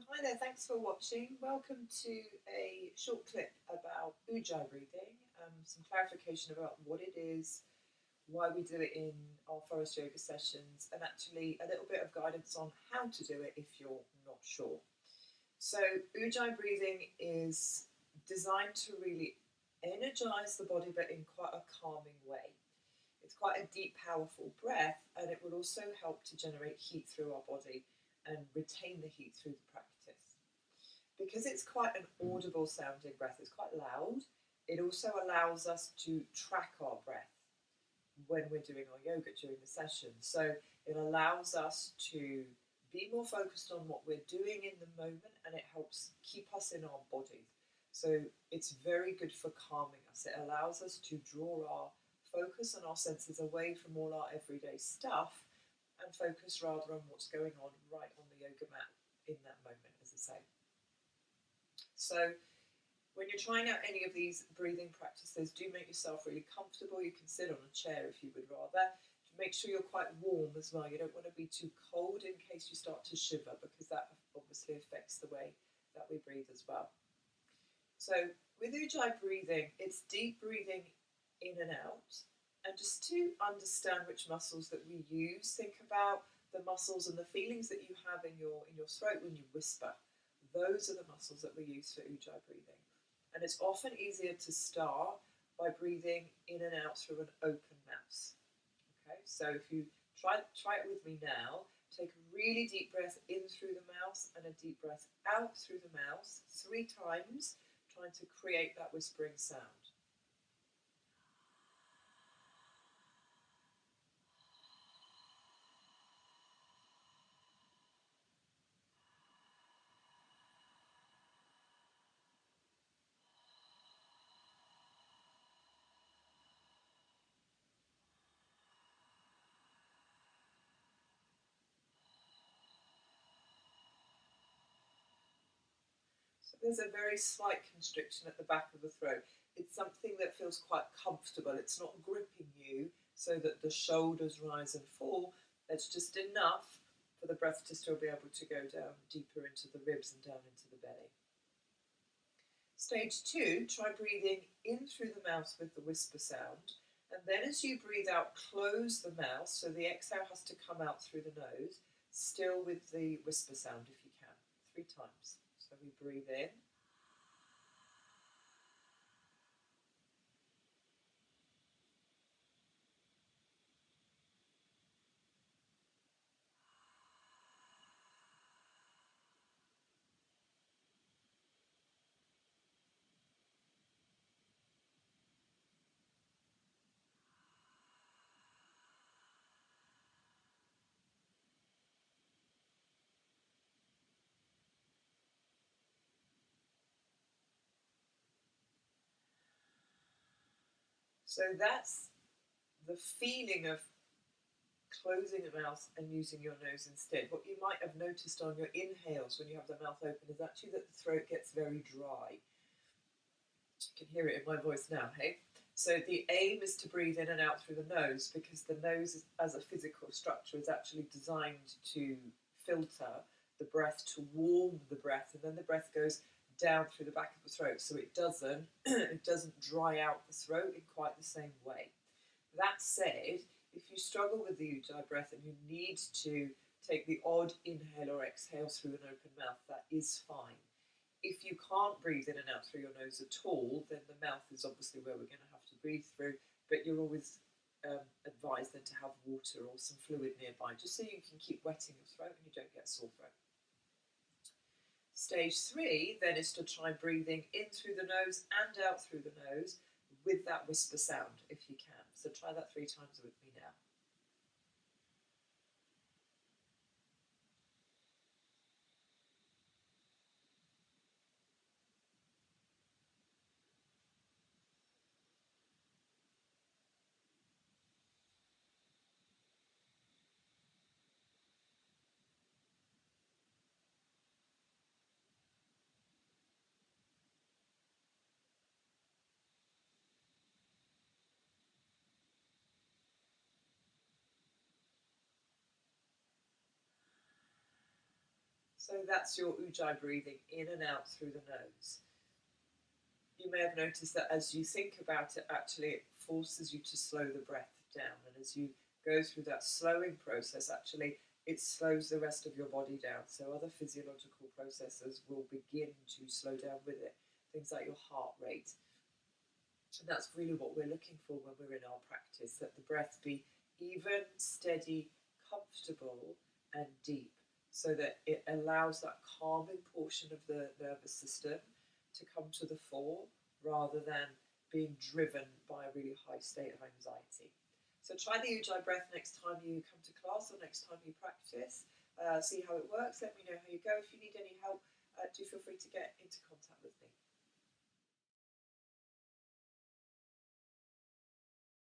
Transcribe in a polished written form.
Hi there, thanks for watching. Welcome to a short clip about Ujjayi Breathing, some clarification about what it is, why we do it in our Forrest Yoga sessions, and actually a little bit of guidance on how to do it if you're not sure. So Ujjayi Breathing is designed to really energize the body, but in quite a calming way. It's quite a deep, powerful breath, and it will also help to generate heat through our body and retain the heat through the practice. Because it's quite an audible sounding breath, it's quite loud, it also allows us to track our breath when we're doing our yoga during the session. So it allows us to be more focused on what we're doing in the moment, and it helps keep us in our bodies. So it's very good for calming us. It allows us to draw our focus and our senses away from all our everyday stuff and focus rather on what's going on right on the yoga mat in that moment, as I say. So when you're trying out any of these breathing practices, do make yourself really comfortable. You can sit on a chair if you would rather. Make sure you're quite warm as well. You don't want to be too cold in case you start to shiver, because that obviously affects the way that we breathe as well. So with Ujjayi Breathing, it's deep breathing in and out. And just to understand which muscles that we use, think about the muscles and the feelings that you have in your throat when you whisper. Those are the muscles that we use for Ujjayi Breathing. And it's often easier to start by breathing in and out through an open mouth. Okay, so if you try it with me now, take a really deep breath in through the mouth and a deep breath out through the mouth 3 times, trying to create that whispering sound. So there's a very slight constriction at the back of the throat. It's something that feels quite comfortable. It's not gripping you so that the shoulders rise and fall. It's just enough for the breath to still be able to go down deeper into the ribs and down into the belly. Stage 2, try breathing in through the mouth with the whisper sound. And then as you breathe out, close the mouth, so the exhale has to come out through the nose, still with the whisper sound if you can, 3 times. So we breathe in. So that's the feeling of closing the mouth and using your nose instead. What you might have noticed on your inhales when you have the mouth open is actually that the throat gets very dry. You can hear it in my voice now, hey? So the aim is to breathe in and out through the nose, because the nose as a physical structure is actually designed to filter the breath, to warm the breath, and then the breath goes down through the back of the throat, so it doesn't it doesn't dry out the throat in quite the same way. That said, if you struggle with the Ujjayi breath and you need to take the odd inhale or exhale through an open mouth, that is fine. If you can't breathe in and out through your nose at all, then the mouth is obviously where we're going to have to breathe through, but you're always advised then to have water or some fluid nearby, just so you can keep wetting your throat and you don't get sore throat. Stage 3 then is to try breathing in through the nose and out through the nose with that whisper sound if you can. So try that 3 times with me now. So that's your Ujjayi breathing, in and out through the nose. You may have noticed that as you think about it, actually it forces you to slow the breath down. And as you go through that slowing process, actually it slows the rest of your body down. So other physiological processes will begin to slow down with it. Things like your heart rate. And that's really what we're looking for when we're in our practice, that the breath be even, steady, comfortable, and deep, so that it allows that calming portion of the nervous system to come to the fore rather than being driven by a really high state of anxiety. So try the Ujjayi breath next time you come to class or next time you practice. See how it works. Let me know how you go. If you need any help, do feel free to get into contact with me.